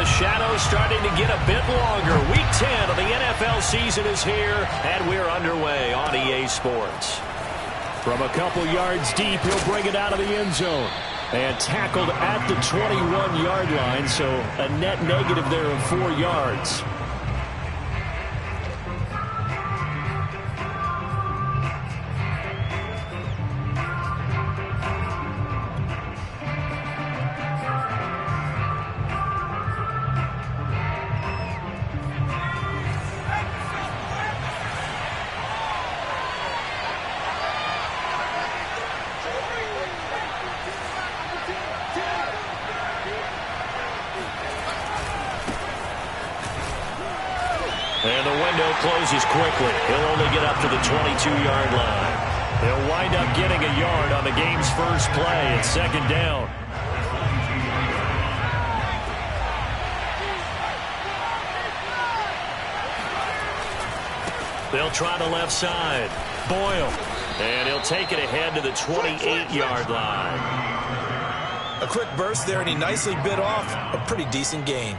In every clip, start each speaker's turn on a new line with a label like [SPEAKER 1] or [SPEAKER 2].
[SPEAKER 1] the shadows starting to get a bit longer. Week 10 of the NFL season is here, and we're underway on EA Sports.
[SPEAKER 2] From a couple yards deep, he'll bring it out of the end zone. And tackled at the 21-yard line, so a net negative there of 4 yards.
[SPEAKER 1] And the window closes quickly. He'll only get up to the 22-yard line. They'll wind up getting a yard on the game's first play. It's second down. They'll try the left side. Boyle. And he'll take it ahead to the 28-yard line.
[SPEAKER 3] A quick burst there, and he nicely bit off a pretty decent gain.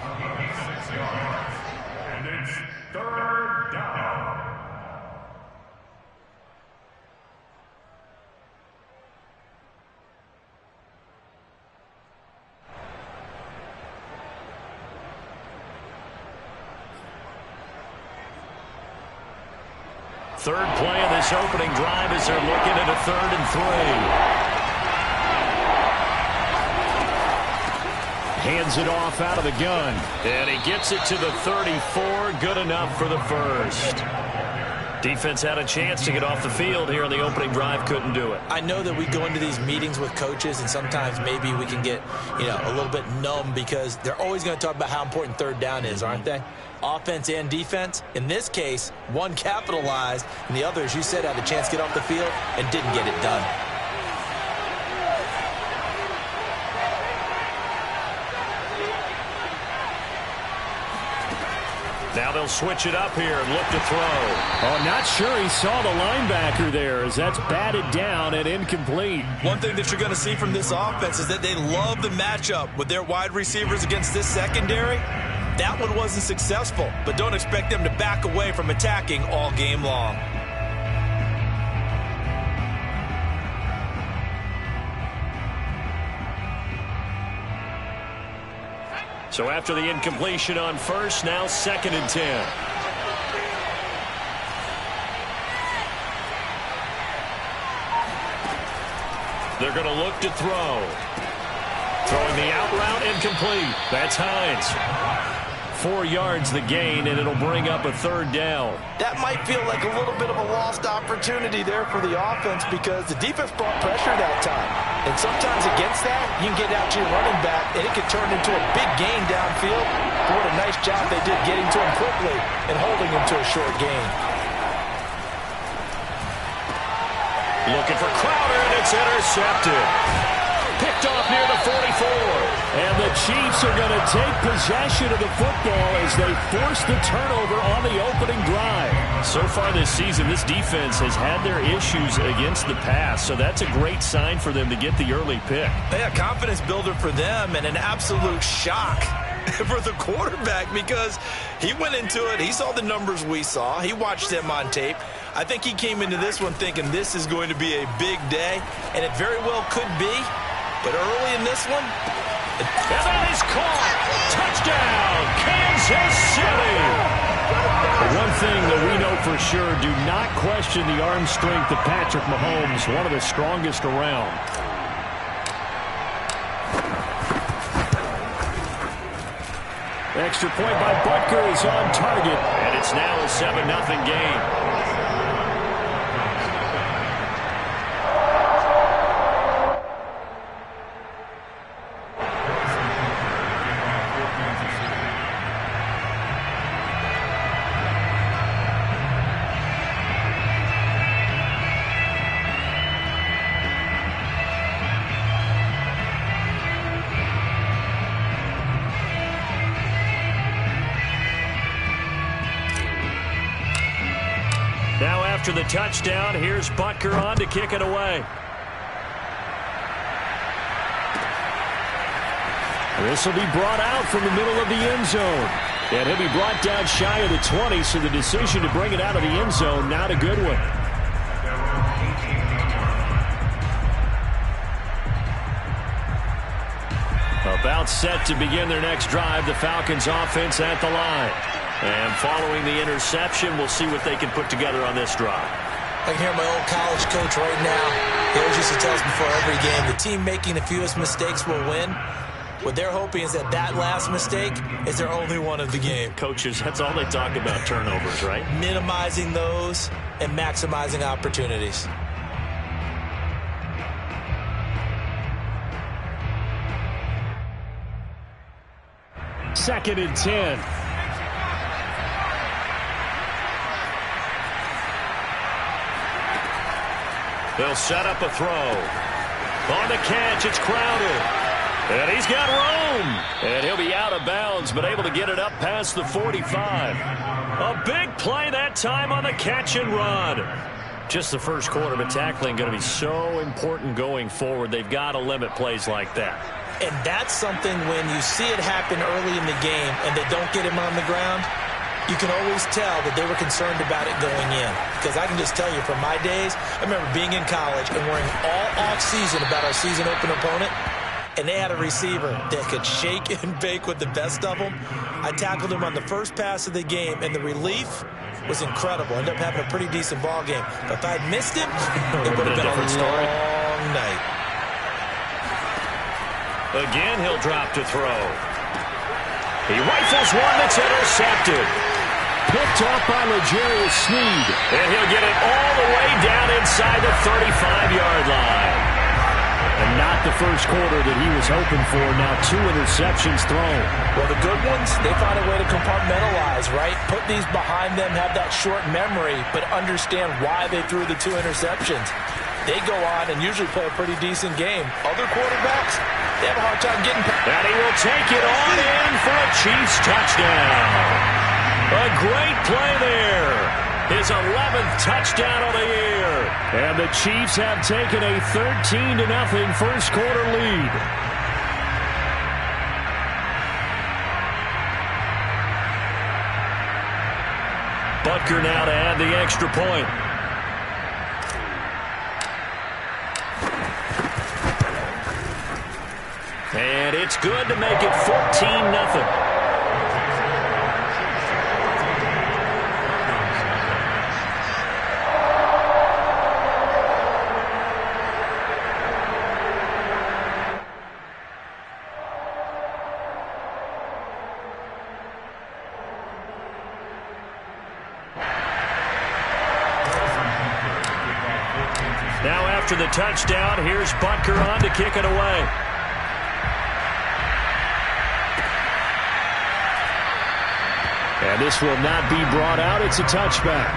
[SPEAKER 1] Third play of this opening drive as they're looking at a 3rd and 3. Hands it off out of the gun. And he gets it to the 34. Good enough for the first. Defense had a chance to get off the field here in the opening drive. Couldn't do it.
[SPEAKER 3] I know that we go into these meetings with coaches, and sometimes maybe we can get, a little bit numb because they're always going to talk about how important third down is, aren't they? Offense and defense. In this case, one capitalized, and the other, as you said, had a chance to get off the field and didn't get it done.
[SPEAKER 1] Now they'll switch it up here and look to throw.
[SPEAKER 2] Oh, not sure he saw the linebacker there as that's batted down and incomplete.
[SPEAKER 3] One thing that you're going to see from this offense is that they love the matchup with their wide receivers against this secondary. That one wasn't successful, but don't expect them to back away from attacking all game long.
[SPEAKER 1] So after the incompletion on first, now 2nd and 10. They're going to look to throw. Throwing the out route, incomplete. That's Hines. 4 yards the gain, and it'll bring up a 3rd down.
[SPEAKER 3] That might feel like a little bit of a lost opportunity there for the offense because the defense brought pressure that time. And sometimes against that, you can get out to your running back, and it can turn into a big gain downfield. But what a nice job they did getting to him quickly and holding him to a short gain.
[SPEAKER 1] Looking for Crowder, and it's intercepted. Picked off near the 44.
[SPEAKER 2] And the Chiefs are going to take possession of the football as they force the turnover on the opening drive.
[SPEAKER 1] So far this season, this defense has had their issues against the pass, so that's a great sign for them to get the early pick.
[SPEAKER 3] Yeah, confidence builder for them and an absolute shock for the quarterback because he went into it. He saw the numbers we saw. He watched them on tape. I think he came into this one thinking this is going to be a big day, and it very well could be. But early in this one,
[SPEAKER 1] and that is caught. Touchdown, Kansas City.
[SPEAKER 2] One thing that we know for sure, do not question the arm strength of Patrick Mahomes, one of the strongest around. Extra point by Butker is on target.
[SPEAKER 1] And it's now a 7-0 game. Now after the touchdown, here's Butker on to kick it away.
[SPEAKER 2] This will be brought out from the middle of the end zone. And he'll be brought down shy of the 20, so the decision to bring it out of the end zone, not a good one. About set to begin their next drive, the Falcons offense at the line. And following the interception, we'll see what they can put together on this drive.
[SPEAKER 3] I can hear my old college coach right now. He always used to tell us before every game, the team making the fewest mistakes will win. What they're hoping is that last mistake is their only one of the game.
[SPEAKER 1] Coaches, that's all they talk about, turnovers, right?
[SPEAKER 3] Minimizing those and maximizing opportunities.
[SPEAKER 2] Second and 10.
[SPEAKER 1] They'll set up a throw. On the catch, it's Crowder. And he's got room. And he'll be out of bounds, but able to get it up past the 45. A big play that time on the catch and run. Just the first quarter, but tackling going to be so important going forward. They've got to limit plays like that.
[SPEAKER 3] And that's something when you see it happen early in the game and they don't get him on the ground, you can always tell that they were concerned about it going in. Because I can just tell you from my days, I remember being in college and worrying all off-season about our season open opponent, and they had a receiver that could shake and bake with the best of them. I tackled him on the first pass of the game, and the relief was incredible. Ended up having a pretty decent ball game. But if I had missed him, it would have been a long night.
[SPEAKER 1] Again, he'll drop to throw. He rifles one that's intercepted.
[SPEAKER 2] Picked off by L'Jarius Sneed.
[SPEAKER 1] And he'll get it all the way down inside the 35-yard line.
[SPEAKER 2] And not the first quarter that he was hoping for. Now 2 interceptions thrown.
[SPEAKER 3] Well, the good ones, they find a way to compartmentalize, right? Put these behind them, have that short memory, but understand why they threw the 2 interceptions. They go on and usually play a pretty decent game. Other quarterbacks, they have a hard time getting past.
[SPEAKER 1] And he will take it on in for a Chiefs touchdown. A great play there. His 11th touchdown of the year.
[SPEAKER 2] And the Chiefs have taken a 13-0 first quarter lead.
[SPEAKER 1] Butker now to add the extra point. And it's good to make it 14-0. Now after the touchdown, here's Butker on to kick it away.
[SPEAKER 2] And this will not be brought out. It's a touchback.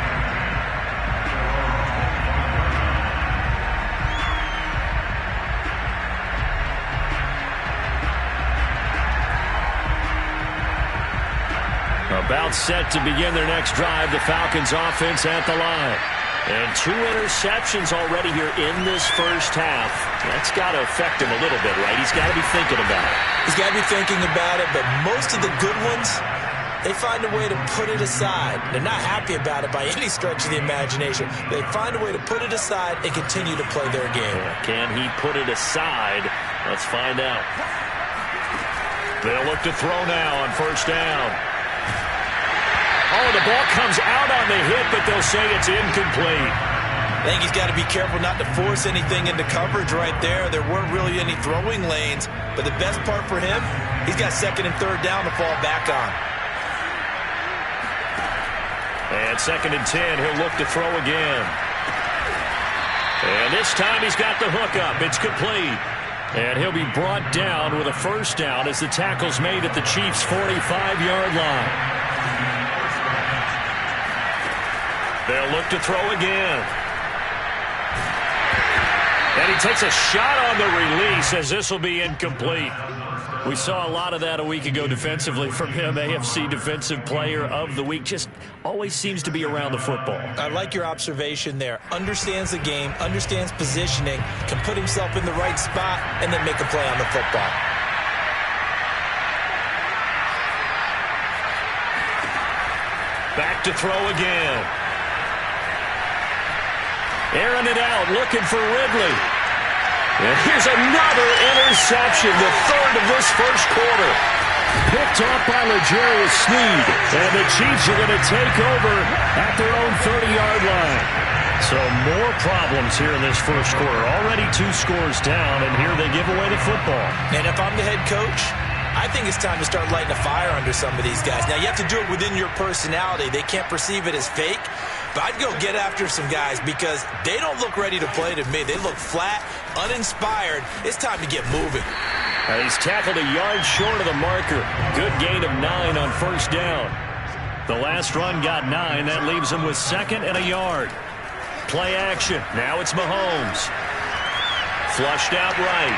[SPEAKER 1] About set to begin their next drive, the Falcons offense at the line. And 2 interceptions already here in this first half. That's got to affect him a little bit, right? He's got to be thinking about it.
[SPEAKER 3] He's got to be thinking about it, but most of the good ones, they find a way to put it aside. They're not happy about it by any stretch of the imagination. They find a way to put it aside and continue to play their game.
[SPEAKER 1] Can he put it aside? Let's find out. They'll look to throw now on first down. Oh, the ball comes out on the hit, but they'll say it's incomplete.
[SPEAKER 3] I think he's got to be careful not to force anything into coverage right there. There weren't really any throwing lanes, but the best part for him, he's got second and third down to fall back on.
[SPEAKER 1] And second and 10, he'll look to throw again. And this time he's got the hook up. It's complete. And he'll be brought down with a first down as the tackle's made at the Chiefs' 45-yard line. They'll look to throw again. And he takes a shot on the release as this will be incomplete. We saw a lot of that a week ago defensively from him. AFC Defensive Player of the Week. Just always seems to be around the football.
[SPEAKER 3] I like your observation there. Understands the game, understands positioning, can put himself in the right spot, and then make a play on the football.
[SPEAKER 1] to throw again. Airing it out, looking for Ridley. And here's another interception, the third of this first quarter.
[SPEAKER 2] Picked off by L'Jarius Sneed. And the Chiefs are going to take over at their own 30-yard line.
[SPEAKER 1] So more problems here in this first quarter. Already 2 scores down, and here they give away the football.
[SPEAKER 3] And if I'm the head coach, I think it's time to start lighting a fire under some of these guys. Now, you have to do it within your personality. They can't perceive it as fake. But I'd go get after some guys because they don't look ready to play to me. They look flat, uninspired. It's time to get moving.
[SPEAKER 1] He's tackled a yard short of the marker. Good gain of 9 on first down. The last run got 9. That leaves him with 2nd and a yard. Play action. Now it's Mahomes. Flushed out right.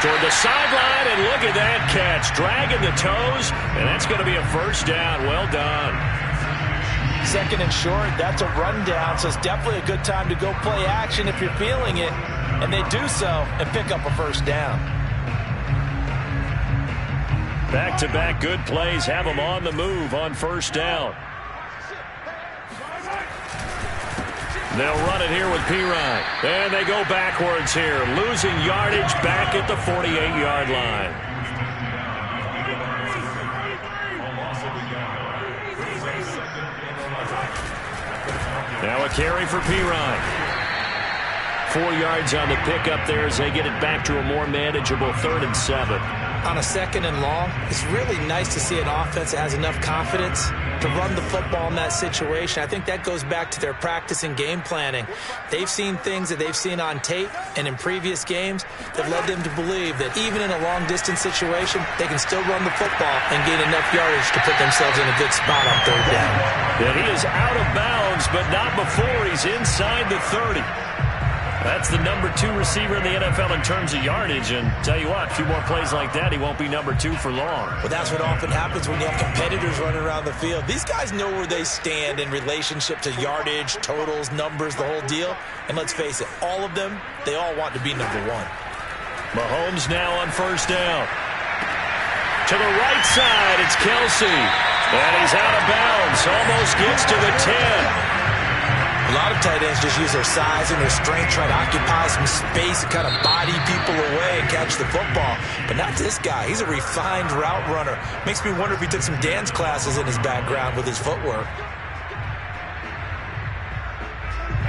[SPEAKER 1] Toward the sideline, and look at that catch. Dragging the toes, and that's going to be a first down. Well done.
[SPEAKER 3] 2nd and short, that's a rundown, so it's definitely a good time to go play action if you're feeling it. And they do so and pick up a first down.
[SPEAKER 1] Back-to-back good plays have them on the move on first down. They'll run it here with Pirine. And they go backwards here, losing yardage back at the 48-yard line. Now a carry for Pirine. 4 yards on the pickup there as they get it back to a more manageable 3rd and 7.
[SPEAKER 3] On a 2nd and long, it's really nice to see an offense that has enough confidence to run the football in that situation. I think that goes back to their practice and game planning. They've seen things that they've seen on tape and in previous games that led them to believe that even in a long-distance situation, they can still run the football and gain enough yardage to put themselves in a good spot on 3rd down.
[SPEAKER 1] And he is out of bounds, but not before he's inside the 30. That's the number 2 receiver in the NFL in terms of yardage. And tell you what, a few more plays like that, he won't be number 2 for long.
[SPEAKER 3] Well, that's what often happens when you have competitors running around the field. These guys know where they stand in relationship to yardage, totals, numbers, the whole deal. And let's face it, all of them, they all want to be number 1.
[SPEAKER 1] Mahomes now on first down. To the right side, it's Kelsey. And he's out of bounds. Almost gets to the 10.
[SPEAKER 3] A lot of tight ends just use their size and their strength, try to occupy some space and kind of body people away and catch the football. But not this guy. He's a refined route runner. Makes me wonder if he took some dance classes in his background with his footwork.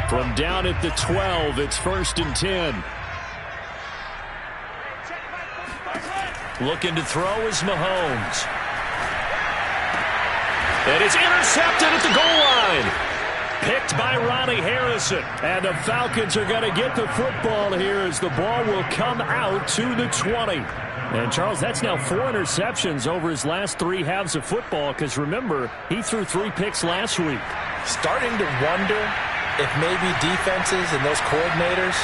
[SPEAKER 2] From down at the 12, it's 1st and 10.
[SPEAKER 1] Looking to throw is Mahomes. And it's intercepted at the goal line. Picked by Ronnie Harrison.
[SPEAKER 2] And the Falcons are going to get the football here as the ball will come out to the 20. And, Charles, that's now 4 interceptions over his last 3 halves of football because, remember, he threw 3 picks last week.
[SPEAKER 3] Starting to wonder if maybe defenses and those coordinators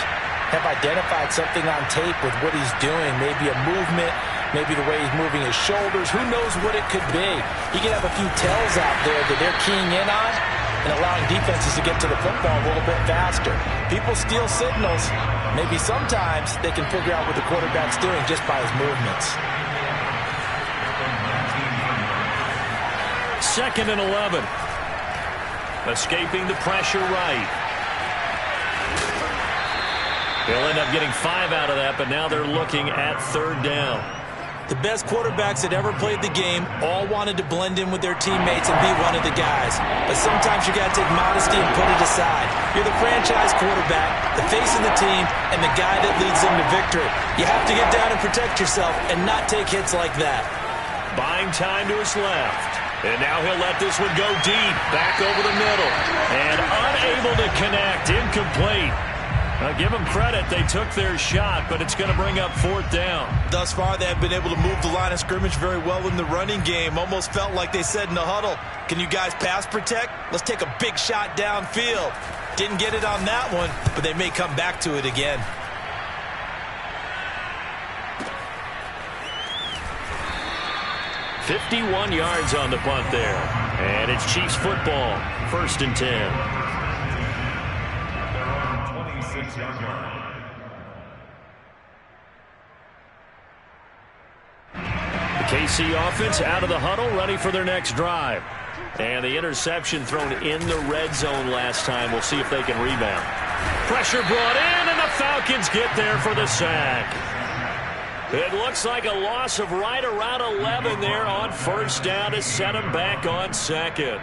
[SPEAKER 3] have identified something on tape with what he's doing, maybe a movement, maybe the way he's moving his shoulders. Who knows what it could be? He could have a few tells out there that they're keying in on and allowing defenses to get to the football a little bit faster. People steal signals. Maybe sometimes they can figure out what the quarterback's doing just by his movements.
[SPEAKER 1] 2nd and 11. Escaping the pressure right. They'll end up getting 5 out of that, but now they're looking at 3rd down.
[SPEAKER 3] The best quarterbacks that ever played the game all wanted to blend in with their teammates and be one of the guys. But sometimes you got to take modesty and put it aside. You're the franchise quarterback, the face of the team, and the guy that leads them to victory. You have to get down and protect yourself and not take hits like that.
[SPEAKER 1] Buying time to his left. And now he'll let this one go deep, back over the middle. And unable to connect, incomplete. Now, give them credit. They took their shot, but it's going to bring up 4th down.
[SPEAKER 3] Thus far, they have been able to move the line of scrimmage very well in the running game. Almost felt like they said in the huddle, can you guys pass protect? Let's take a big shot downfield. Didn't get it on that one, but they may come back to it again.
[SPEAKER 1] "51 yards on the punt there. And it's Chiefs football, 1st and 10. The KC offense out of the huddle, ready for their next drive. And the interception thrown in the red zone last time. We'll see if they can rebound. Pressure brought in, and the Falcons get there for the sack. It looks like a loss of right around 11 there on first down to set them back on second.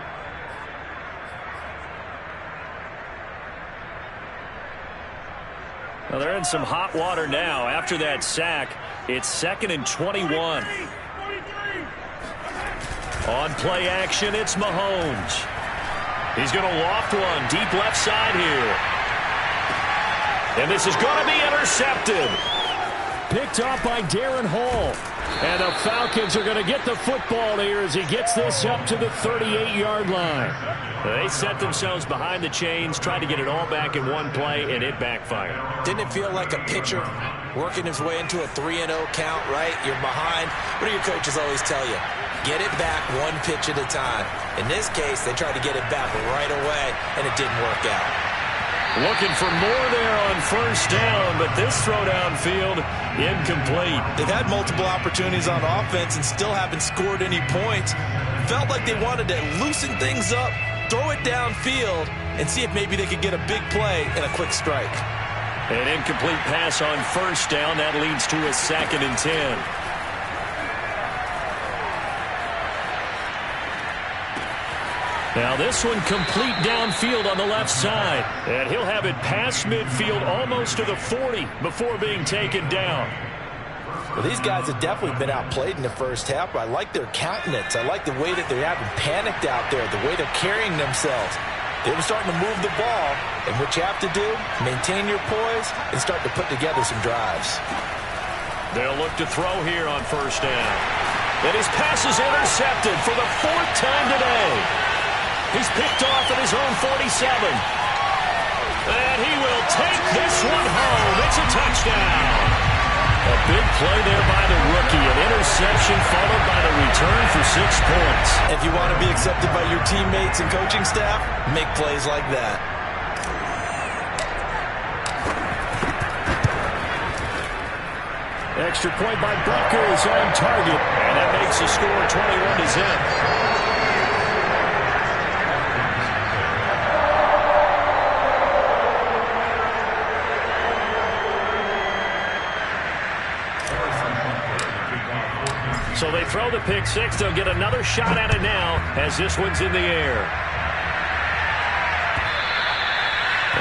[SPEAKER 1] Well, they're in some hot water now. After that sack, it's 2nd and 21. On play action, it's Mahomes. He's going to loft one deep left side here. And this is going to be intercepted.
[SPEAKER 2] Picked off by Darren Hall. And the Falcons are going to get the football here as he gets this up to the 38-yard line.
[SPEAKER 1] They set themselves behind the chains, tried to get it all back in one play, and it backfired.
[SPEAKER 3] Didn't it feel like a pitcher working his way into a 3-0 count, right? You're behind. What do your coaches always tell you? Get it back one pitch at a time. In this case, they tried to get it back right away, and it didn't work out.
[SPEAKER 1] Looking for more there on first down, but this throw downfield incomplete.
[SPEAKER 3] They've had multiple opportunities on offense and still haven't scored any points. Felt like they wanted to loosen things up, throw it downfield, and see if maybe they could get a big play and a quick strike.
[SPEAKER 1] An incomplete pass on first down. That leads to a 2nd and 10. Now this one complete downfield on the left side. And he'll have it past midfield almost to the 40 before being taken down.
[SPEAKER 3] Well, these guys have definitely been outplayed in the first half, but I like their countenance. I like the way that they haven't panicked out there, the way they're carrying themselves. They were starting to move the ball, and what you have to do, maintain your poise and start to put together some drives.
[SPEAKER 1] They'll look to throw here on first down. And his pass is intercepted for the 4th time today. He's picked off at his own 47. And he will take this one home. It's a touchdown. A big play there by the rookie. An interception followed by the return for 6 points.
[SPEAKER 3] If you want to be accepted by your teammates and coaching staff, make plays like that.
[SPEAKER 2] Extra point by Butker is on target.
[SPEAKER 1] And that makes the score 21-zip. So they throw the pick six. They'll get another shot at it now as this one's in the air.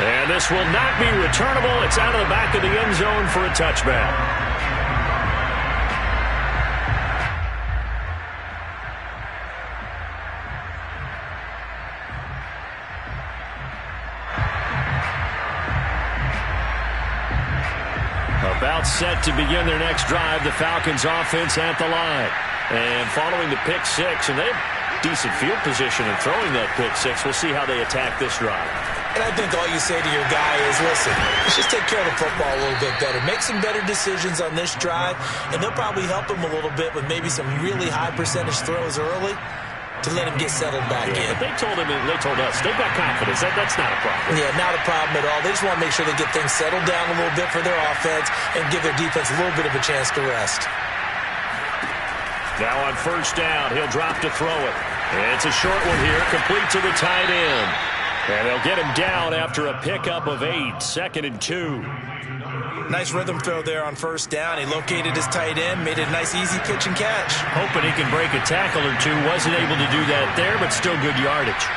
[SPEAKER 1] And this will not be returnable. It's out of the back of the end zone for a touchback. About set to begin their next drive. The Falcons offense at the line. And following the pick six, and they have decent field position in throwing that pick six. We'll see how they attack this drive.
[SPEAKER 3] And I think all you say to your guy is, listen, let's just take care of the football a little bit better. Make some better decisions on this drive, and they'll probably help him a little bit with maybe some really high percentage throws early to let him get settled back in.
[SPEAKER 1] But they told him, and they told us, they've got confidence. That's not a problem.
[SPEAKER 3] Yeah, not a problem at all. They just want to make sure they get things settled down a little bit for their offense and give their defense a little bit of a chance to rest.
[SPEAKER 1] Now on first down, he'll drop to throw it. And it's a short one here, complete to the tight end. And they'll get him down after a pickup of 8, 2nd and 2.
[SPEAKER 3] Nice rhythm throw there on first down. He located his tight end, made it a nice easy pitch and catch.
[SPEAKER 1] Hoping he can break a tackle or two. Wasn't able to do that there, but still good yardage.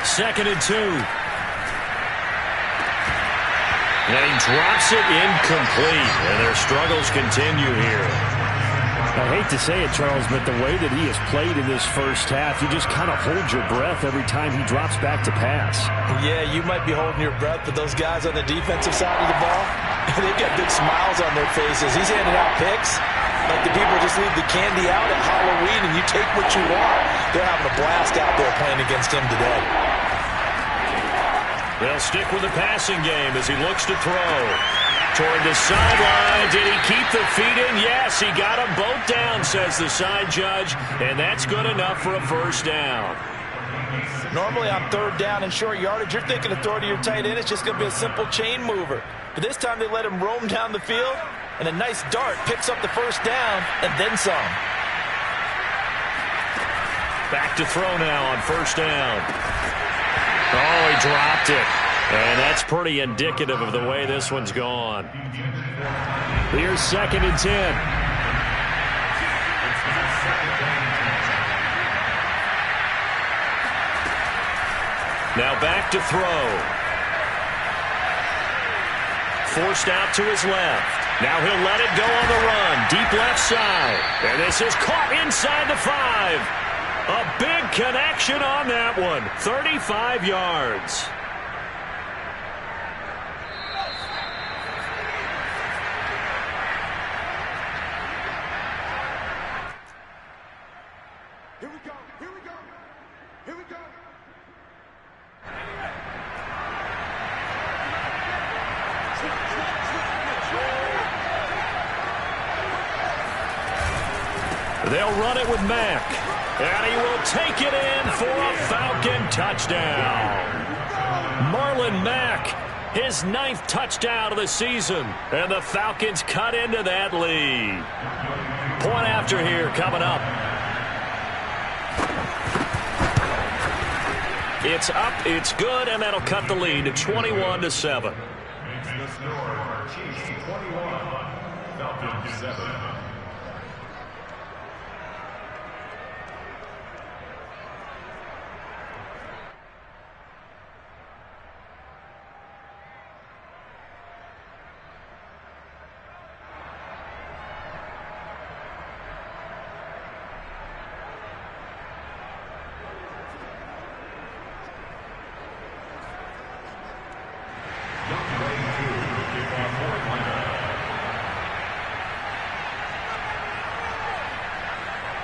[SPEAKER 1] 2nd and 2. And he drops it incomplete. And their struggles continue here.
[SPEAKER 2] I hate to say it, Charles, but the way that he has played in this first half, you just kind of hold your breath every time he drops back to pass.
[SPEAKER 3] Yeah, you might be holding your breath, but those guys on the defensive side of the ball, they've got big smiles on their faces. He's handing out picks like the people just leave the candy out at Halloween and you take what you want. They're having a blast out there playing against him today.
[SPEAKER 1] They'll stick with the passing game as he looks to throw. Toward the sideline. Did he keep the feet in? Yes, he got them both down, says the side judge, and that's good enough for a first down.
[SPEAKER 3] Normally on third down and short yardage, you're thinking of throw to your tight end. It's just going to be a simple chain mover. But this time they let him roam down the field, and a nice dart picks up the first down and then some.
[SPEAKER 1] Back to throw now on first down. Oh, he dropped it. And that's pretty indicative of the way this one's gone.
[SPEAKER 2] Here's 2nd and 10.
[SPEAKER 1] Now back to throw. Forced out to his left. Now he'll let it go on the run. Deep left side. And this is caught inside the 5. A big connection on that one. 35 yards.
[SPEAKER 4] Here we go. Here we go. Here we go.
[SPEAKER 1] They'll run it with Mack. And he will take it in for a Falcon touchdown. Marlon Mack, his 9th touchdown of the season. And the Falcons cut into that lead. Point after here coming up. It's up, it's good, and that'll cut the lead to 21-7.
[SPEAKER 4] The score, Chiefs 21, Falcons 7.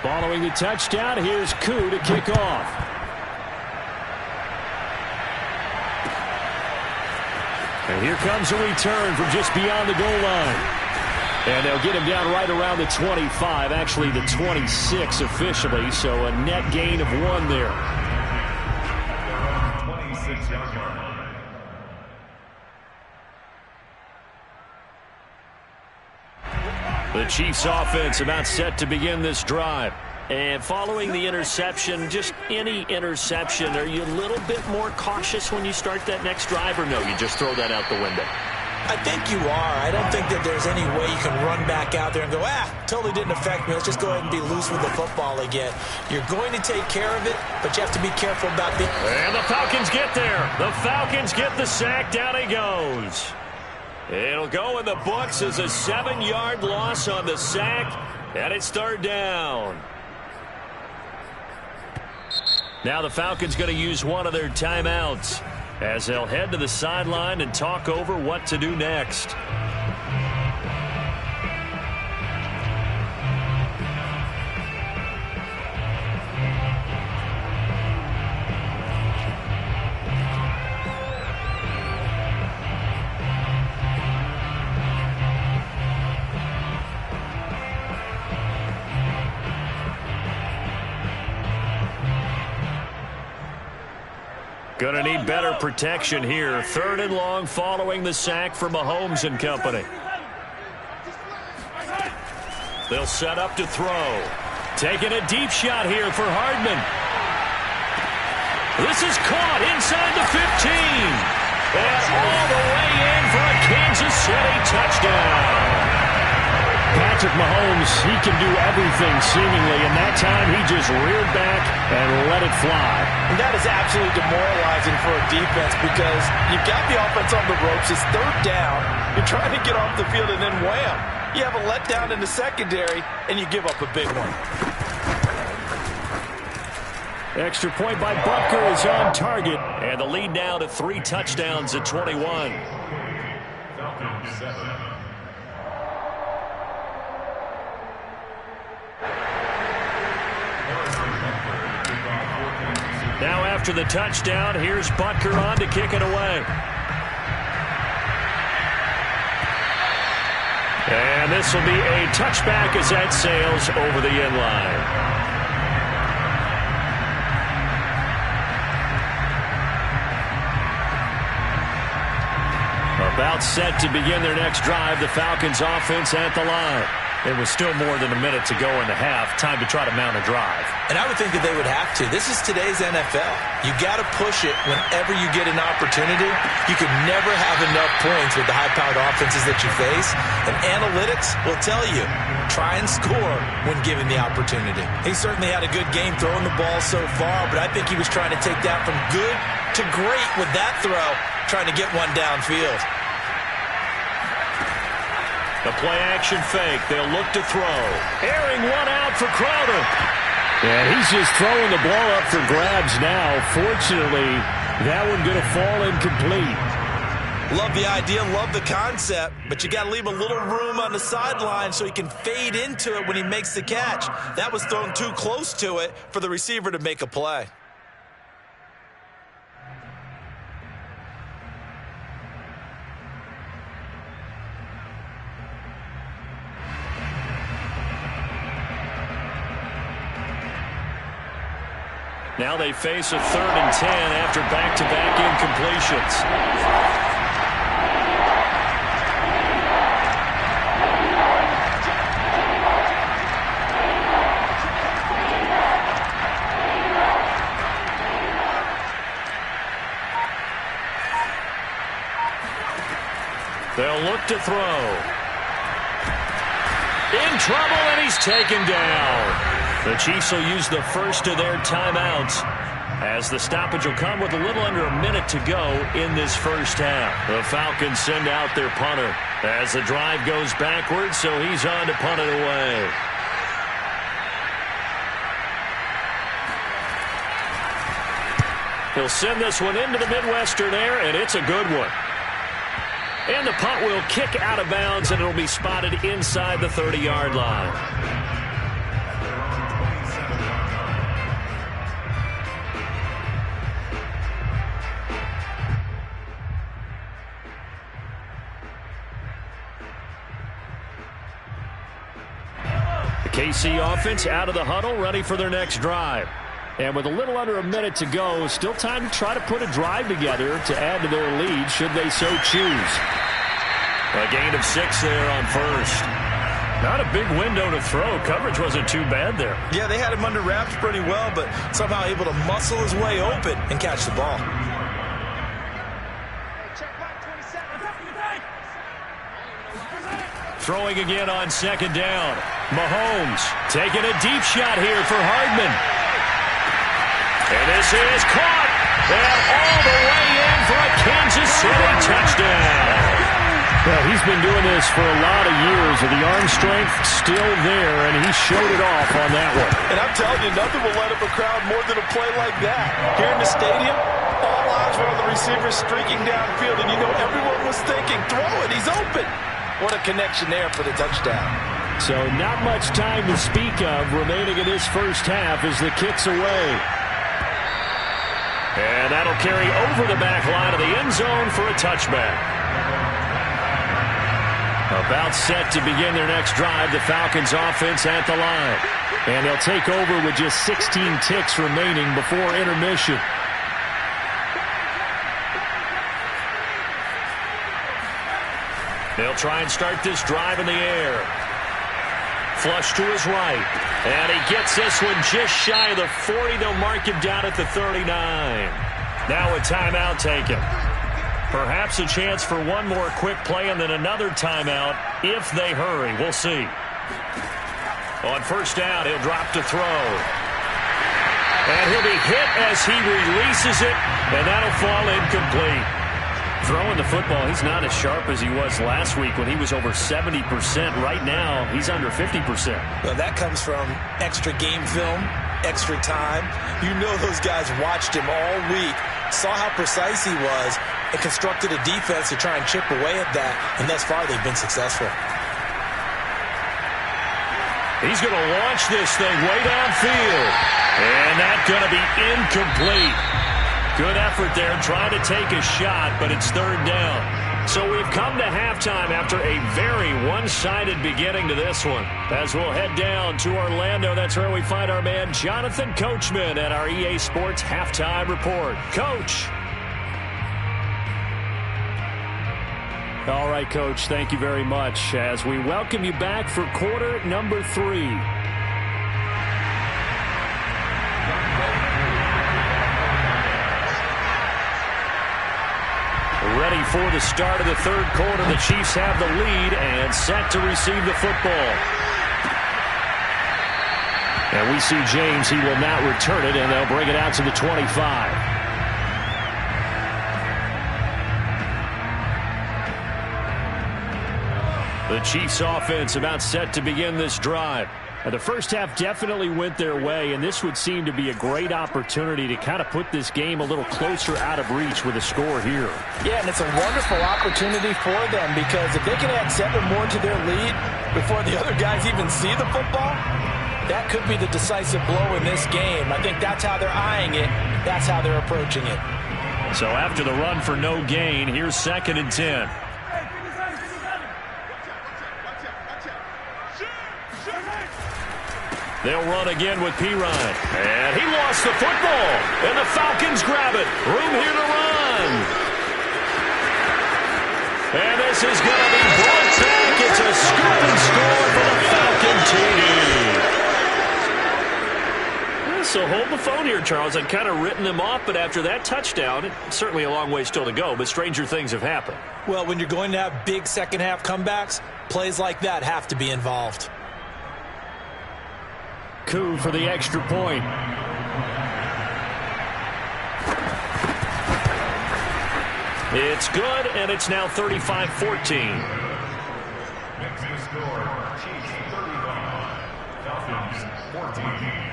[SPEAKER 2] Following the touchdown, here's Koo to kick off. And here comes a return from just beyond the goal line. And they'll get him down right around the 25, actually the 26 officially, so a net gain of 1 there.
[SPEAKER 4] 26-yard line.
[SPEAKER 1] The Chiefs offense about set to begin this drive. And following the interception, just any interception, are you a little bit more cautious when you start that next drive, or no, you just throw that out the window?
[SPEAKER 3] I think you are. I don't think that there's any way you can run back out there and go, totally didn't affect me. Let's just go ahead and be loose with the football again. You're going to take care of it, but you have to be careful about the...
[SPEAKER 1] And the Falcons get there. The Falcons get the sack. Down he goes. It'll go in the books as a 7-yard loss on the sack, and it's 3rd down. Now the Falcons going to use one of their timeouts as they'll head to the sideline and talk over what to do next. Going to need better protection here. 3rd and long following the sack for Mahomes and company. They'll set up to throw. Taking a deep shot here for Hardman. This is caught inside the 15. And all the way in for a Kansas City touchdown.
[SPEAKER 2] Patrick Mahomes, he can do everything seemingly, and that time he just reared back and let it fly.
[SPEAKER 3] And that is absolutely demoralizing for a defense because you've got the offense on the ropes. It's 3rd down. You're trying to get off the field, and then wham, you have a letdown in the secondary, and you give up a big one.
[SPEAKER 2] Extra point by Butker is on target.
[SPEAKER 1] And the lead now to 3 touchdowns at 21.
[SPEAKER 4] Falcons 7.
[SPEAKER 1] Now after the touchdown, here's Butker on to kick it away. And this will be a touchback as that sails over the end line. About set to begin their next drive, the Falcons offense at the line.
[SPEAKER 2] It was still more than a minute to go in the half. Time to try to mount a drive.
[SPEAKER 3] And I would think that they would have to. This is today's NFL. You got to push it whenever you get an opportunity. You could never have enough points with the high-powered offenses that you face. And analytics will tell you, try and score when given the opportunity. He certainly had a good game throwing the ball so far, but I think he was trying to take that from good to great with that throw, trying to get one downfield.
[SPEAKER 1] The play-action fake. They'll look to throw. Airing one out for Crowder.
[SPEAKER 2] And he's just throwing the ball up for grabs now. Fortunately, that one going to fall incomplete.
[SPEAKER 3] Love the idea, love the concept, but you got to leave a little room on the sideline so he can fade into it when he makes the catch. That was thrown too close to it for the receiver to make a play.
[SPEAKER 1] Now they face a 3rd and 10 after back-to-back incompletions. They'll look to throw. In trouble, and he's taken down. The Chiefs will use the first of their timeouts as the stoppage will come with a little under a minute to go in this first half. The Falcons send out their punter as the drive goes backwards, so he's on to punt it away. He'll send this one into the Midwestern air, and it's a good one. And the punt will kick out of bounds, and it'll be spotted inside the 30-yard line. KC offense out of the huddle, ready for their next drive. And with a little under a minute to go, still time to try to put a drive together to add to their lead should they so choose. A gain of 6 there on first. Not a big window to throw. Coverage wasn't too bad there.
[SPEAKER 3] Yeah, they had him under wraps pretty well, but somehow able to muscle his way open and catch the ball.
[SPEAKER 1] Throwing again on 2nd down. Mahomes taking a deep shot here for Hardman. And this is caught. And all the way in for a Kansas City touchdown.
[SPEAKER 2] Well, he's been doing this for a lot of years, and the arm strength still there, and he showed it off on that one.
[SPEAKER 3] And I'm telling you, nothing will light up a crowd more than a play like that. Here in the stadium, all eyes were on the receiver streaking downfield, and you know everyone was thinking, throw it, he's open. What a connection there for the touchdown.
[SPEAKER 2] So not much time to speak of remaining in this first half as the kick's away.
[SPEAKER 1] And that'll carry over the back line of the end zone for a touchback. About set to begin their next drive, the Falcons offense at the line. And they'll take over with just 16 ticks remaining before intermission. They'll try and start this drive in the air. Flush to his right. And he gets this one just shy of the 40. They'll mark him down at the 39. Now a timeout taken. Perhaps a chance for one more quick play and then another timeout if they hurry. We'll see. On first down, he'll drop to throw. And he'll be hit as he releases it, and that'll fall incomplete. Throwing the football, he's not as sharp as he was last week when he was over 70%. Right now, he's under 50%.
[SPEAKER 3] Well, that comes from extra game film, extra time. You know those guys watched him all week, saw how precise he was, and constructed a defense to try and chip away at that, and thus far they've been successful.
[SPEAKER 1] He's going to launch this thing way downfield, and that's going to be incomplete. Good effort there trying to take a shot, but it's 3rd down. So we've come to halftime after a very one-sided beginning to this one. As we'll head down to Orlando, that's where we find our man Jonathan Coachman at our EA Sports Halftime Report. Coach.
[SPEAKER 2] All right, Coach, thank you very much as we welcome you back for quarter number 3. Ready for the start of the third quarter. The Chiefs have the lead and set to receive the football. And we see James. He will not return it, and they'll bring it out to the 25. The Chiefs offense about set to begin this drive. Now, the first half definitely went their way, and this would seem to be a great opportunity to kind of put this game a little closer out of reach with a score here.
[SPEAKER 3] Yeah, and it's a wonderful opportunity for them because if they can add 7 more to their lead before the other guys even see the football, that could be the decisive blow in this game. I think that's how they're eyeing it. That's how they're approaching it.
[SPEAKER 2] So after the run for no gain, here's 2nd and 10. They'll run again with P. Ryan. And he lost the football. And the Falcons grab it. Room here to run. And this is going to be brought back. It's a scoop and score for the Falcon TD. So hold the phone here, Charles. I'd kind of written them off, but after that touchdown, it's certainly a long way still to go, but stranger things have happened.
[SPEAKER 3] Well, when you're going to have big second-half comebacks, plays like that have to be involved.
[SPEAKER 2] Coup for the extra point. It's good, and it's now 35-14.
[SPEAKER 4] Next to score, Chiefs 35, Falcons 14.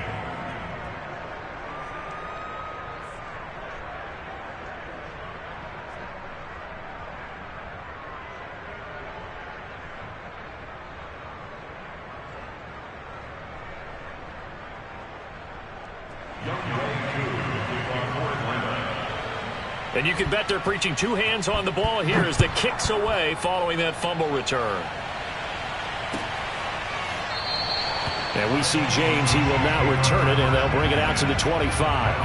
[SPEAKER 2] And you can bet they're preaching 2 hands on the ball here as the kick's away following that fumble return. And we see James. He will not return it, and they'll bring it out to the 25.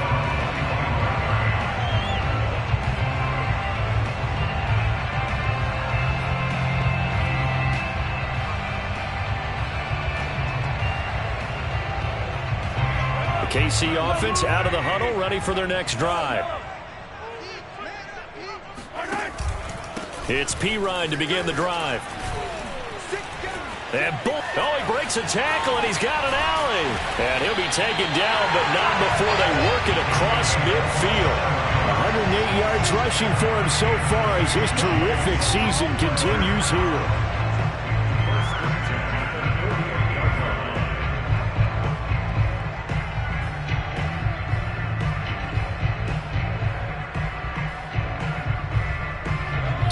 [SPEAKER 2] The KC offense out of the huddle, ready for their next drive. It's P. Ryan to begin the drive. And he breaks a tackle, and he's got an alley. And he'll be taken down, but not before they work it across midfield. 108 yards rushing for him so far as his terrific season continues here.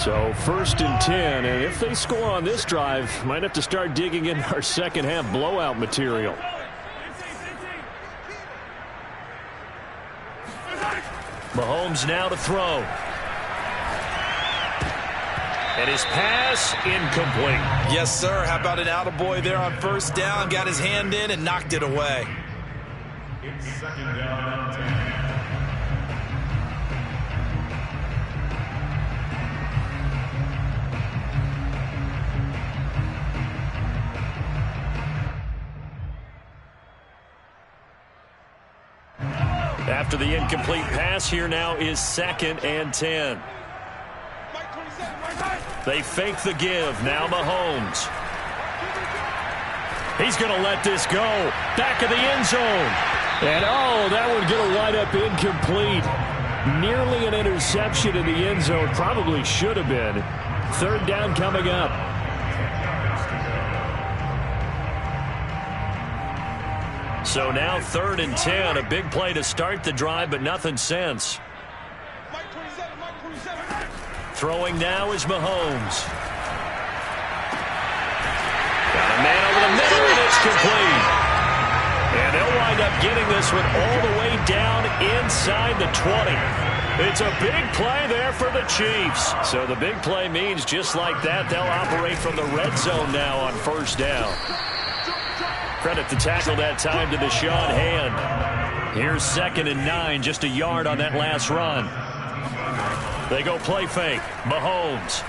[SPEAKER 2] So 1st and 10, and if they score on this drive, might have to start digging in our second half blowout material. Mahomes now to throw. And his pass incomplete.
[SPEAKER 3] Yes, sir. How about an attaboy there on 1st down? Got his hand in and knocked it away.
[SPEAKER 4] It's 2nd down and 10.
[SPEAKER 2] After the incomplete pass, here now is 2nd and 10. They fake the give. Now Mahomes. He's going to let this go. Back of the end zone. And, that one going to wind up incomplete. Nearly an interception in the end zone. Probably should have been. 3rd down coming up. So now 3rd and 10, a big play to start the drive, but nothing since. Throwing now is Mahomes. Got a man over the middle, and it's complete. And they'll wind up getting this one all the way down inside the 20. It's a big play there for the Chiefs. So the big play means just like that, they'll operate from the red zone now on 1st down. Credit the tackle that time to the Deshaun Hand. Here's 2nd and 9, just a yard on that last run. They go play fake. Mahomes.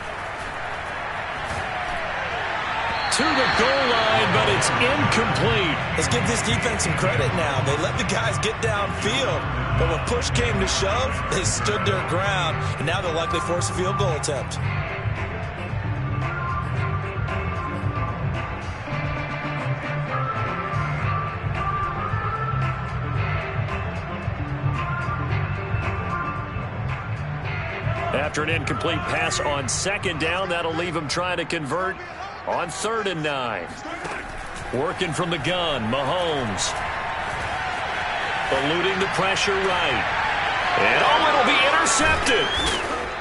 [SPEAKER 2] to the goal line, but it's incomplete.
[SPEAKER 3] Let's give this defense some credit now. They let the guys get downfield, but when push came to shove, they stood their ground, and now they'll likely force a field goal attempt.
[SPEAKER 2] After an incomplete pass on second down, that'll leave him trying to convert on 3rd and 9. Working from the gun, Mahomes. Eluding the pressure right. And it'll be intercepted.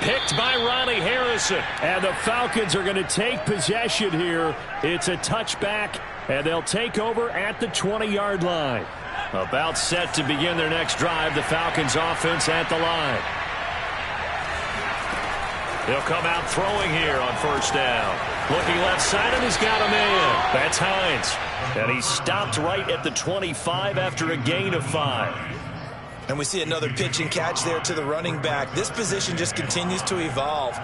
[SPEAKER 2] Picked by Ronnie Harrison. And the Falcons are going to take possession here. It's a touchback, and they'll take over at the 20-yard line. About set to begin their next drive, the Falcons offense at the line. They'll come out throwing here on 1st down. Looking left side, and he's got a man. That's Hines. And he stopped right at the 25 after a gain of 5.
[SPEAKER 3] And we see another pitch and catch there to the running back. This position just continues to evolve.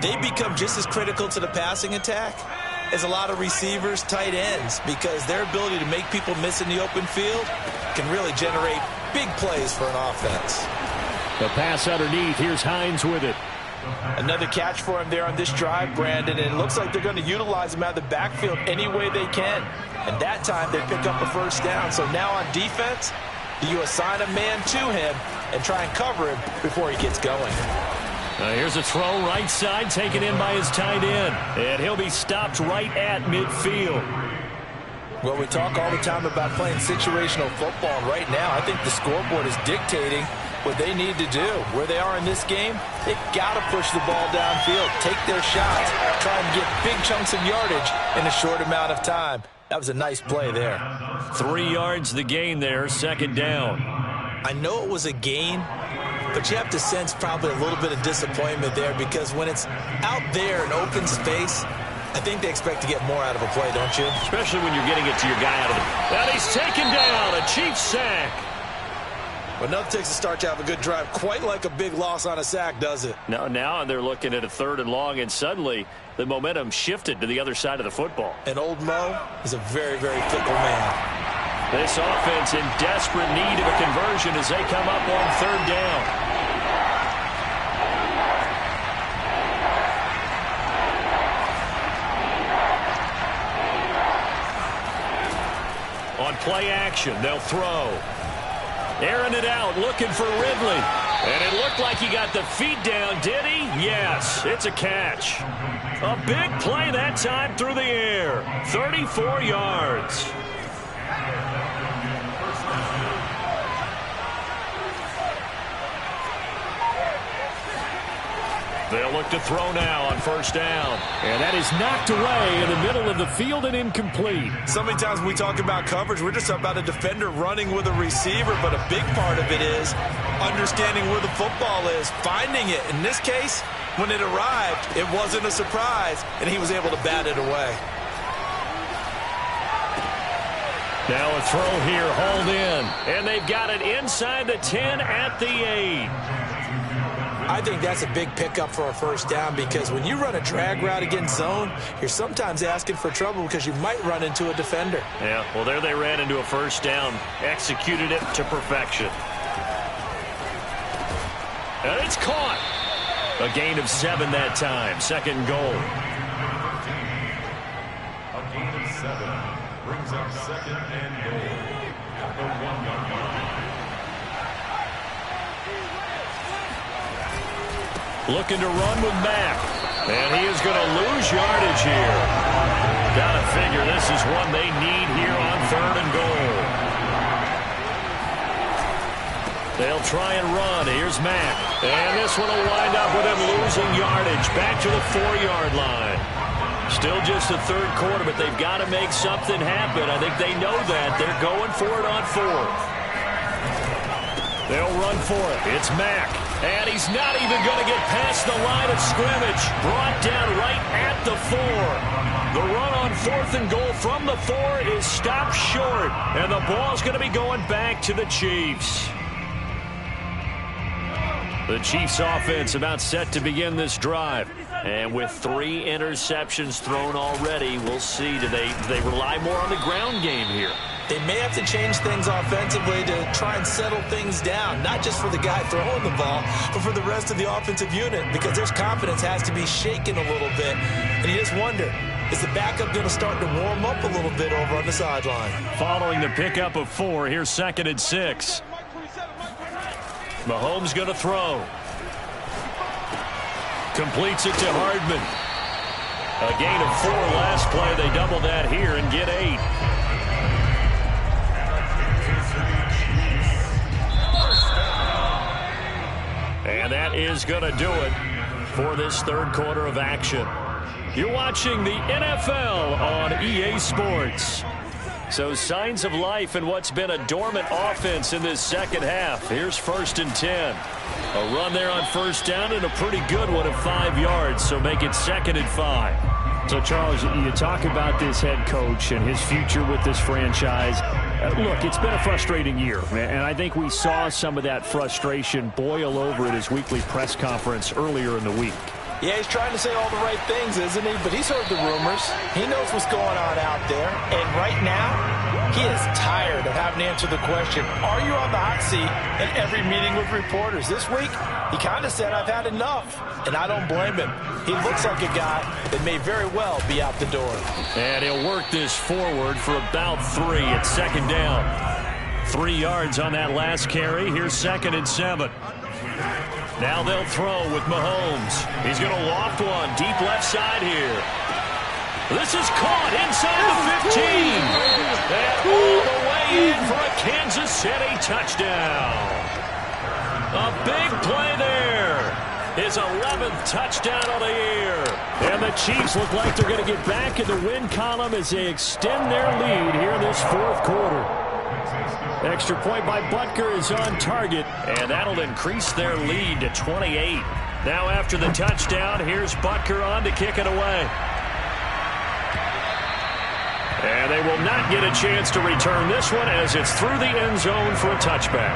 [SPEAKER 3] They become just as critical to the passing attack as a lot of receivers, tight ends, because their ability to make people miss in the open field can really generate big plays for an offense.
[SPEAKER 2] The pass underneath. Here's Hines with it.
[SPEAKER 3] Another catch for him there on this drive, Brandon, and it looks like they're going to utilize him out of the backfield any way they can. And that time they pick up a 1st down. So now on defense, do you assign a man to him and try and cover him before he gets going?
[SPEAKER 2] Here's a throw right side taken in by his tight end. And he'll be stopped right at midfield.
[SPEAKER 3] Well, we talk all the time about playing situational football. And right now, I think the scoreboard is dictating what they need to do. Where they are in this game, they've got to push the ball downfield, take their shots, try and get big chunks of yardage in a short amount of time. That was a nice play there.
[SPEAKER 2] 3 yards the gain there, 2nd down.
[SPEAKER 3] I know it was a gain, but you have to sense probably a little bit of disappointment there, because when it's out there in open space, I think they expect to get more out of a play, don't you?
[SPEAKER 2] Especially when you're getting it to your guy out of it. And he's taken down, a Chiefs sack.
[SPEAKER 3] But nothing takes a start to have a good drive quite like a big loss on a sack, does it?
[SPEAKER 2] No, now they're looking at a 3rd and long, and suddenly the momentum shifted to the other side of the football.
[SPEAKER 3] And old Mo is a very, very fickle man.
[SPEAKER 2] This offense in desperate need of a conversion as they come up on 3rd down. On play action, they'll throw. Airing it out, looking for Ridley. And it looked like he got the feet down, did he? Yes, it's a catch. A big play that time through the air. 34 yards. They'll look to throw now on 1st down. And that is knocked away in the middle of the field and incomplete.
[SPEAKER 3] So many times when we talk about coverage, we're just about a defender running with a receiver, but a big part of it is understanding where the football is, finding it. In this case, when it arrived, it wasn't a surprise, and he was able to bat it away.
[SPEAKER 2] Now a throw here, hauled in. And they've got it inside the 10 at the 8.
[SPEAKER 3] I think that's a big pickup for a 1st down, because when you run a drag route against zone, you're sometimes asking for trouble because you might run into a defender.
[SPEAKER 2] Yeah, well, there they ran into a 1st down, executed it to perfection. And it's caught. A gain of 7 that time, 2nd goal.
[SPEAKER 4] A gain of 7 brings up 2nd and goal at the 1-yard line.
[SPEAKER 2] Looking to run with Mack. And he is going to lose yardage here. Got to figure this is one they need here on 3rd and goal. They'll try and run. Here's Mack. And this one will wind up with him losing yardage. Back to the 4-yard line. Still just the 3rd quarter, but they've got to make something happen. I think they know that. They're going for it on 4th. They'll run for it. It's Mack. And he's not even going to get past the line of scrimmage. Brought down right at the 4. The run on 4th and goal from the 4 is stopped short. And the ball's going to be going back to the Chiefs.
[SPEAKER 1] The Chiefs offense about set to begin this drive. And with 3 interceptions thrown already, we'll see. Do they rely more on the ground game here?
[SPEAKER 3] They may have to change things offensively to try and settle things down, not just for the guy throwing the ball, but for the rest of the offensive unit, because their confidence has to be shaken a little bit. And you just wonder, is the backup going to start to warm up a little bit over on the sideline?
[SPEAKER 1] Following the pickup of 4, here's 2nd and 6. Mahomes going to throw. Completes it to Hardman. A gain of 4 last play. They double that here and get 8. And that is going to do it for this 3rd quarter of action. You're watching the NFL on EA Sports. So signs of life in what's been a dormant offense in this 2nd half. Here's 1st and 10. A run there on 1st down and a pretty good one of 5 yards. So make it 2nd and 5.
[SPEAKER 2] So, Charles, you talk about this head coach and his future with this franchise. Look, it's been a frustrating year, and I think we saw some of that frustration boil over at his weekly press conference earlier in the week.
[SPEAKER 3] Yeah, he's trying to say all the right things, isn't he? But he's heard the rumors. He knows what's going on out there. And right now, he is tired of having to answer the question, are you on the hot seat in every meeting with reporters? This week, he kind of said, I've had enough. And I don't blame him. He looks like a guy that may very well be out the door.
[SPEAKER 1] And he'll work this forward for about 3 at 2nd down. 3 yards on that last carry. Here's 2nd and 7. Now they'll throw with Mahomes. He's going to loft one deep left side here. This is caught inside the 15. And all the way in for a Kansas City touchdown. A big play there. His 11th touchdown of the year.
[SPEAKER 2] And the Chiefs look like they're going to get back in the win column as they extend their lead here in this 4th quarter. Extra point by Butker is on target, and that'll increase their lead to 28. Now after the touchdown, here's Butker on to kick it away. And they will not get a chance to return this one as it's through the end zone for a touchback.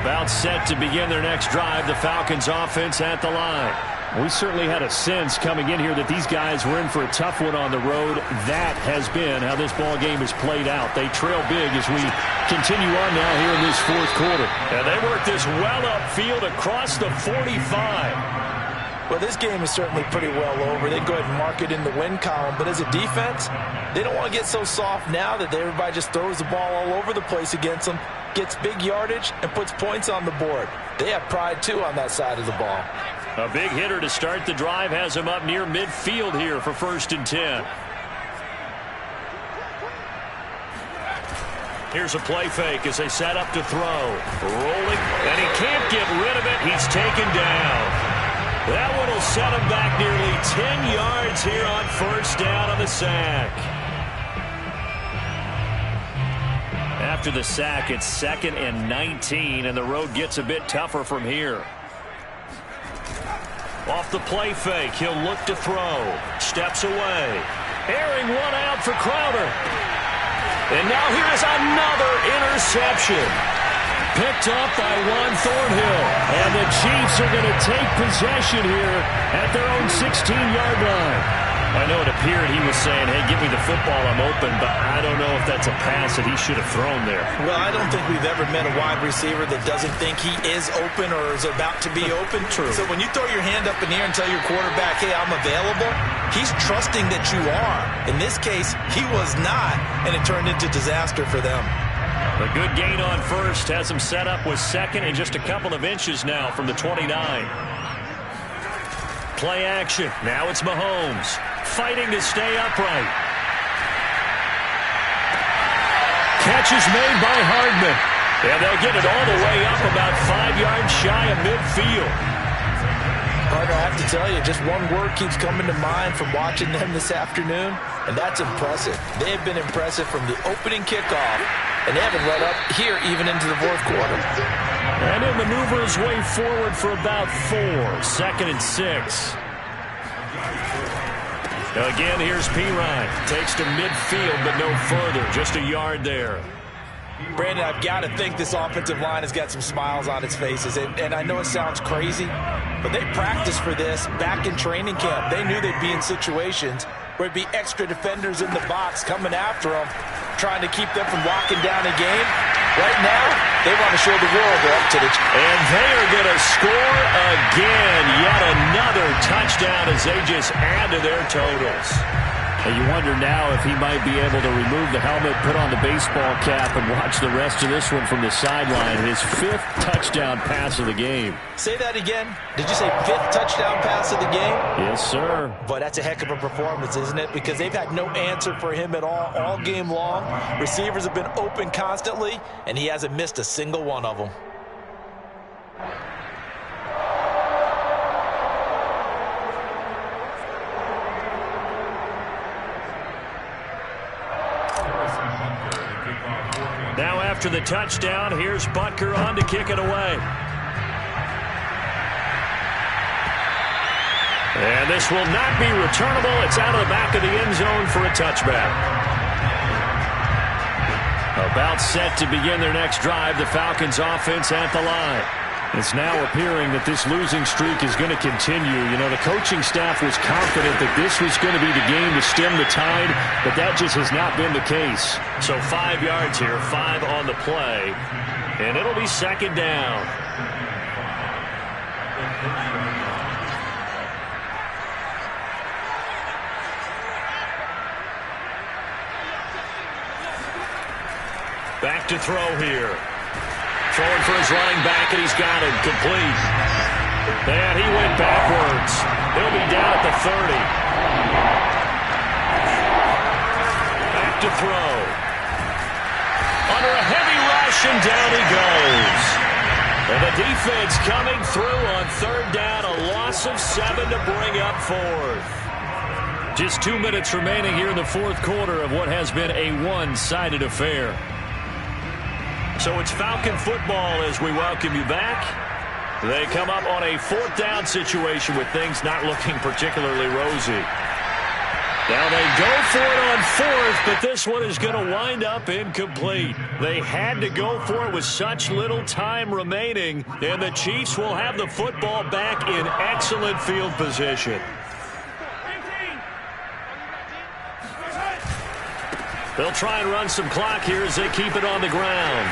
[SPEAKER 2] About set to begin their next drive, the Falcons offense at the line. We certainly had a sense coming in here that these guys were in for a tough one on the road. That has been how this ball game has played out. They trail big as we continue on now here in this 4th quarter.
[SPEAKER 1] And they work this well upfield across the 45.
[SPEAKER 3] Well, this game is certainly pretty well over. They go ahead and mark it in the win column. But as a defense, they don't want to get so soft now that everybody just throws the ball all over the place against them, gets big yardage, and puts points on the board. They have pride, too, on that side of the ball.
[SPEAKER 1] A big hitter to start the drive has him up near midfield here for 1st and 10. Here's a play fake as they set up to throw. Rolling, and he can't get rid of it. He's taken down. That one will set him back nearly 10 yards here on 1st down on the sack. After the sack, it's 2nd and 19, and the road gets a bit tougher from here. Off the play fake, he'll look to throw. Steps away. Airing one out for Crowder. And now here is another interception. Picked up by Juan Thornhill. And the Chiefs are going to take possession here at their own 16-yard line. I know it appeared he was saying, hey, give me the football, I'm open, but I don't know if that's a pass that he should have thrown there.
[SPEAKER 3] Well, I don't think we've ever met a wide receiver that doesn't think he is open or is about to be open.
[SPEAKER 1] True.
[SPEAKER 3] So when you throw your hand up in the air and tell your quarterback, hey, I'm available, he's trusting that you are. In this case, he was not, and it turned into disaster for them.
[SPEAKER 1] A good gain on 1st has him set up with 2nd and just a couple of inches now from the 29. Play action. Now it's Mahomes fighting to stay upright. Catch is made by Hardman. And they'll get it all the way up about 5 yards shy of midfield.
[SPEAKER 3] Carter, I have to tell you, just one word keeps coming to mind from watching them this afternoon, and that's impressive. They have been impressive from the opening kickoff, and they haven't let up here even into the 4th quarter.
[SPEAKER 2] And he'll maneuver his way forward for about 4. 2nd and 6. Again, here's Pirine. Takes to midfield, but no further. Just a yard there.
[SPEAKER 3] Brandon, I've got to think this offensive line has got some smiles on its faces. And I know it sounds crazy, but they practiced for this back in training camp. They knew they'd be in situations where it'd be extra defenders in the box coming after them, trying to keep them from locking down a game. Right now, they want to show the world they're up to the...
[SPEAKER 2] And they are going to score again. Yet another touchdown as they just add to their totals. And you wonder now if he might be able to remove the helmet, put on the baseball cap, and watch the rest of this one from the sideline. His 5th touchdown pass of the game.
[SPEAKER 3] Say that again. Did you say 5th touchdown pass of the game?
[SPEAKER 2] Yes, sir.
[SPEAKER 3] But that's a heck of a performance, isn't it? Because they've had no answer for him at all game long. Receivers have been open constantly, and he hasn't missed a single one of them.
[SPEAKER 2] Now after the touchdown, here's Butker on to kick it away. And this will not be returnable. It's out of the back of the end zone for a touchback. About set to begin their next drive, the Falcons offense at the line. It's now appearing that this losing streak is going to continue. You know, the coaching staff was confident that this was going to be the game to stem the tide, but that just has not been the case. So 5 yards here, 5 on the play, and it'll be second down. Back to throw here. Throwing for his running back, and he's got him complete. And he went backwards. He'll be down at the 30. Back to throw. Under a heavy rush, and down he goes. And the defense coming through on 3rd down. A loss of 7 to bring up 4th. Just 2 minutes remaining here in the 4th quarter of what has been a one-sided affair. So it's Falcon football as we welcome you back. They come up on a 4th down situation with things not looking particularly rosy. Now they go for it on 4th, but this one is going to wind up incomplete. They had to go for it with such little time remaining, and the Chiefs will have the football back in excellent field position. They'll try and run some clock here as they keep it on the ground.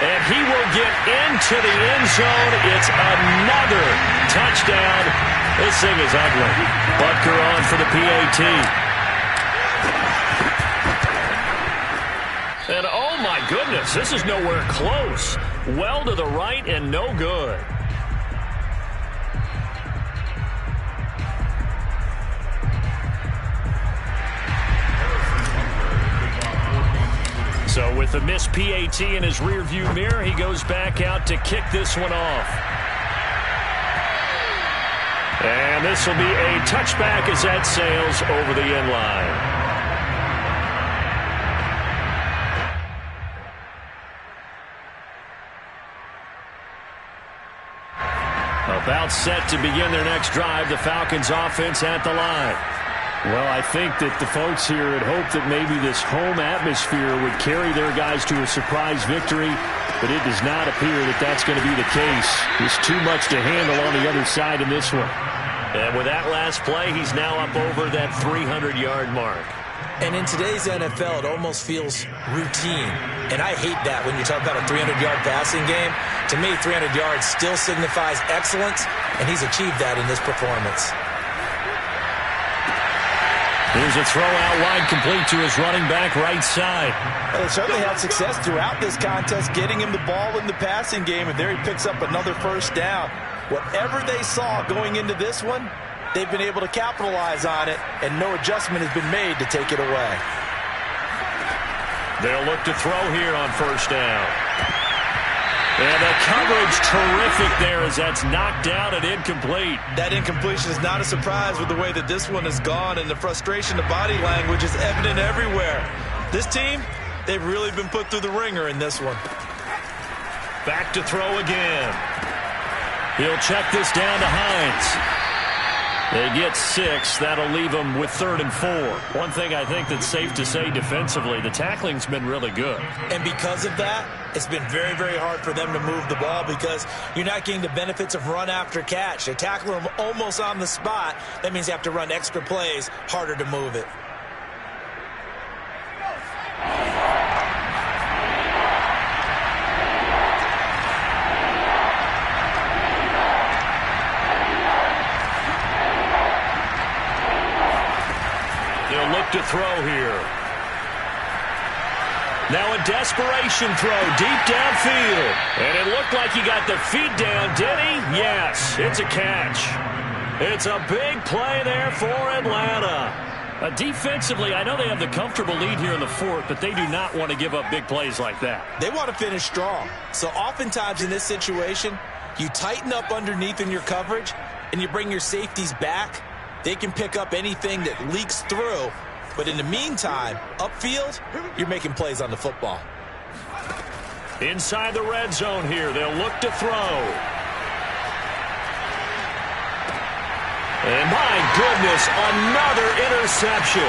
[SPEAKER 2] And he will get into the end zone. It's another touchdown. This thing is ugly. Butker on for the PAT. And oh my goodness, this is nowhere close. Well to the right and no good. So with the missed PAT in his rearview mirror, he goes back out to kick this one off. And this will be a touchback as that sails over the end line. About set to begin their next drive, the Falcons offense at the line. Well, I think that the folks here had hoped that maybe this home atmosphere would carry their guys to a surprise victory, but it does not appear that that's going to be the case. There's too much to handle on the other side in this one. And with that last play, he's now up over that 300-yard mark.
[SPEAKER 3] And in today's NFL, it almost feels routine. And I hate that when you talk about a 300-yard passing game. To me, 300 yards still signifies excellence, and he's achieved that in this performance.
[SPEAKER 2] Here's a throw out wide, complete to his running back right side.
[SPEAKER 3] Well, they certainly had success throughout this contest, getting him the ball in the passing game, and there he picks up another 1st down. Whatever they saw going into this one, they've been able to capitalize on it, and no adjustment has been made to take it away.
[SPEAKER 2] They'll look to throw here on 1st down. And the coverage terrific there as that's knocked down and incomplete.
[SPEAKER 3] That incompletion is not a surprise with the way that this one has gone, and the frustration, the body language is evident everywhere. This team, they've really been put through the ringer in this one.
[SPEAKER 2] Back to throw again. He'll check this down to Hines. They get 6. That'll leave them with 3rd and 4. One thing I think that's safe to say defensively, the tackling's been really good.
[SPEAKER 3] And because of that, it's been very, very hard for them to move the ball because you're not getting the benefits of run after catch. They tackle them almost on the spot. That means you have to run extra plays, harder to move it.
[SPEAKER 2] Look to throw here. Now a desperation throw deep downfield. And it looked like he got the feet down, did he? Yes, it's a catch. It's a big play there for Atlanta. Defensively, I know they have the comfortable lead here in the 4th, but they do not want to give up big plays like that.
[SPEAKER 3] They want to finish strong. So oftentimes in this situation, you tighten up underneath in your coverage, and you bring your safeties back. They can pick up anything that leaks through. But in the meantime, upfield, you're making plays on the football.
[SPEAKER 2] Inside the red zone here, they'll look to throw. And my goodness, another interception.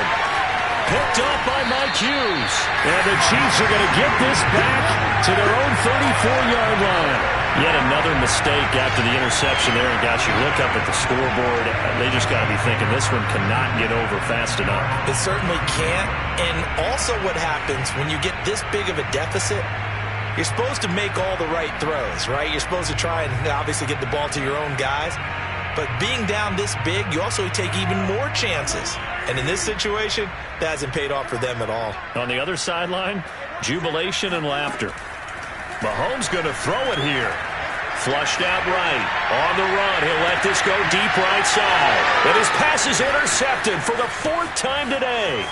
[SPEAKER 2] Picked up by Mike Hughes. And the Chiefs are going to get this back to their own 34-yard line. Yet another mistake after the interception there. And gosh, you look up at the scoreboard, they just got to be thinking this one cannot get over fast enough.
[SPEAKER 3] It certainly can't. And also what happens when you get this big of a deficit, you're supposed to make all the right throws, right? You're supposed to try and obviously get the ball to your own guys. But being down this big, you also take even more chances. And in this situation, that hasn't paid off for them at all.
[SPEAKER 2] On the other sideline, jubilation and laughter. Mahomes going to throw it here. Flushed out right. On the run, he'll let this go deep right side. And his pass is intercepted for the 4th time today.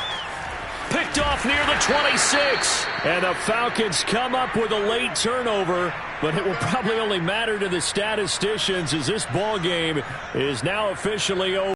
[SPEAKER 2] Picked off near the 26. And the Falcons come up with a late turnover, but it will probably only matter to the statisticians as this ball game is now officially over.